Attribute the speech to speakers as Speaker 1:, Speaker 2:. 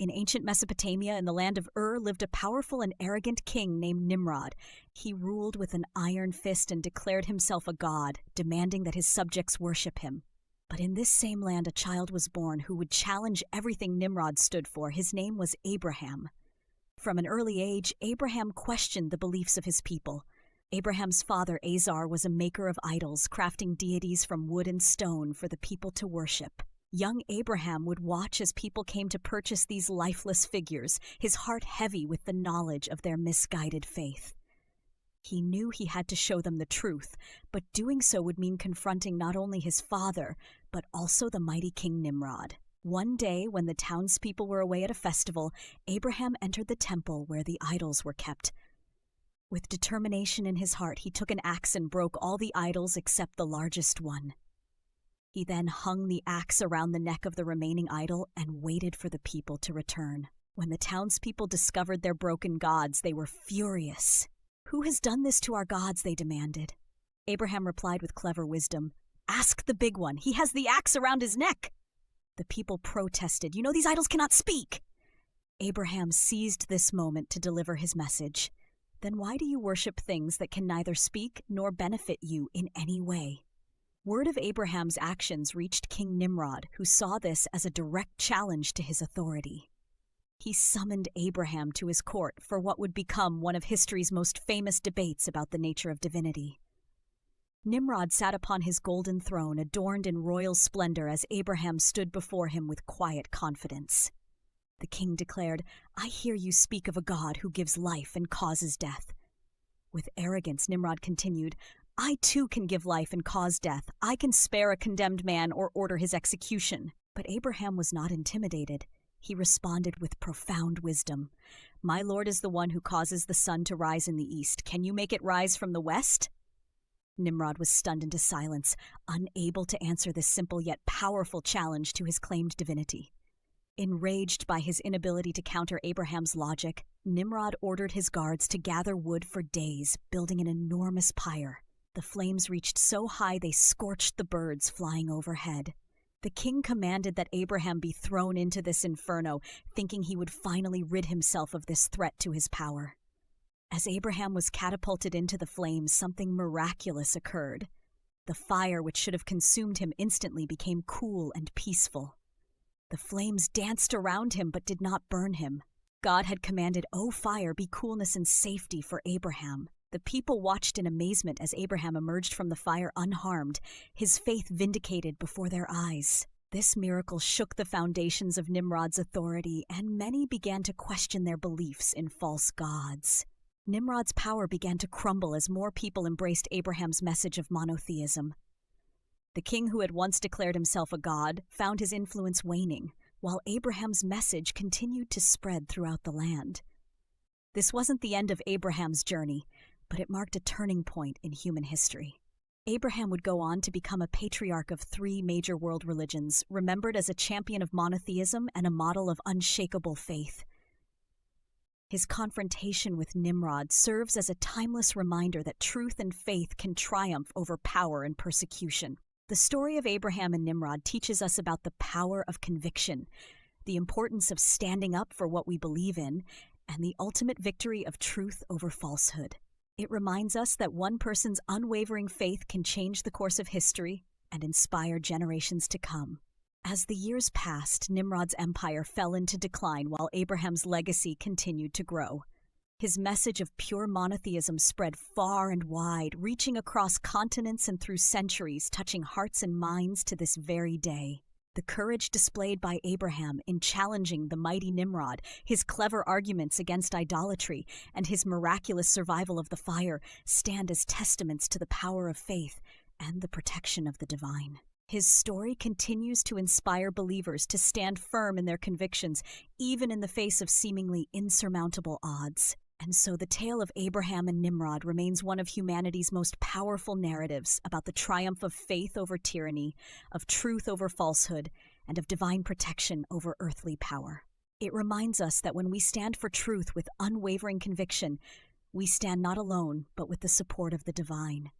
Speaker 1: In ancient Mesopotamia, in the land of Ur, lived a powerful and arrogant king named Nimrod. He ruled with an iron fist and declared himself a god, demanding that his subjects worship him. But in this same land, a child was born who would challenge everything Nimrod stood for. His name was Abraham. From an early age, Abraham questioned the beliefs of his people. Abraham's father, Azar, was a maker of idols, crafting deities from wood and stone for the people to worship. Young Abraham would watch as people came to purchase these lifeless figures, his heart heavy with the knowledge of their misguided faith. He knew he had to show them the truth, but doing so would mean confronting not only his father, but also the mighty King Nimrod. One day, when the townspeople were away at a festival, Abraham entered the temple where the idols were kept. With determination in his heart, he took an axe and broke all the idols except the largest one. He then hung the axe around the neck of the remaining idol and waited for the people to return. When the townspeople discovered their broken gods, they were furious. "Who has done this to our gods?" they demanded. Abraham replied with clever wisdom, "Ask the big one. He has the axe around his neck." The people protested, "You know these idols cannot speak." Abraham seized this moment to deliver his message. "Then why do you worship things that can neither speak nor benefit you in any way?" Word of Abraham's actions reached King Nimrod, who saw this as a direct challenge to his authority. He summoned Abraham to his court for what would become one of history's most famous debates about the nature of divinity. Nimrod sat upon his golden throne, adorned in royal splendor, as Abraham stood before him with quiet confidence. The king declared, "I hear you speak of a God who gives life and causes death." With arrogance, Nimrod continued, "I too can give life and cause death. I can spare a condemned man or order his execution." But Abraham was not intimidated. He responded with profound wisdom. "My Lord is the one who causes the sun to rise in the east. Can you make it rise from the west?" Nimrod was stunned into silence, unable to answer this simple yet powerful challenge to his claimed divinity. Enraged by his inability to counter Abraham's logic, Nimrod ordered his guards to gather wood for days, building an enormous pyre. The flames reached so high they scorched the birds flying overhead. The king commanded that Abraham be thrown into this inferno, thinking he would finally rid himself of this threat to his power. As Abraham was catapulted into the flames, something miraculous occurred. The fire, which should have consumed him instantly, became cool and peaceful. The flames danced around him but did not burn him. God had commanded, "O fire, be coolness and safety for Abraham." The people watched in amazement as Abraham emerged from the fire unharmed, his faith vindicated before their eyes. This miracle shook the foundations of Nimrod's authority, and many began to question their beliefs in false gods. Nimrod's power began to crumble as more people embraced Abraham's message of monotheism. The king who had once declared himself a god found his influence waning, while Abraham's message continued to spread throughout the land. This wasn't the end of Abraham's journey, but it marked a turning point in human history. Abraham would go on to become a patriarch of 3 major world religions, remembered as a champion of monotheism and a model of unshakable faith. His confrontation with Nimrod serves as a timeless reminder that truth and faith can triumph over power and persecution. The story of Abraham and Nimrod teaches us about the power of conviction, the importance of standing up for what we believe in, and the ultimate victory of truth over falsehood. It reminds us that one person's unwavering faith can change the course of history and inspire generations to come. As the years passed, Nimrod's empire fell into decline while Abraham's legacy continued to grow. His message of pure monotheism spread far and wide, reaching across continents and through centuries, touching hearts and minds to this very day. The courage displayed by Abraham in challenging the mighty Nimrod, his clever arguments against idolatry, and his miraculous survival of the fire stand as testaments to the power of faith and the protection of the divine. His story continues to inspire believers to stand firm in their convictions, even in the face of seemingly insurmountable odds. And so the tale of Abraham and Nimrod remains one of humanity's most powerful narratives about the triumph of faith over tyranny, of truth over falsehood, and of divine protection over earthly power. It reminds us that when we stand for truth with unwavering conviction, we stand not alone, but with the support of the divine.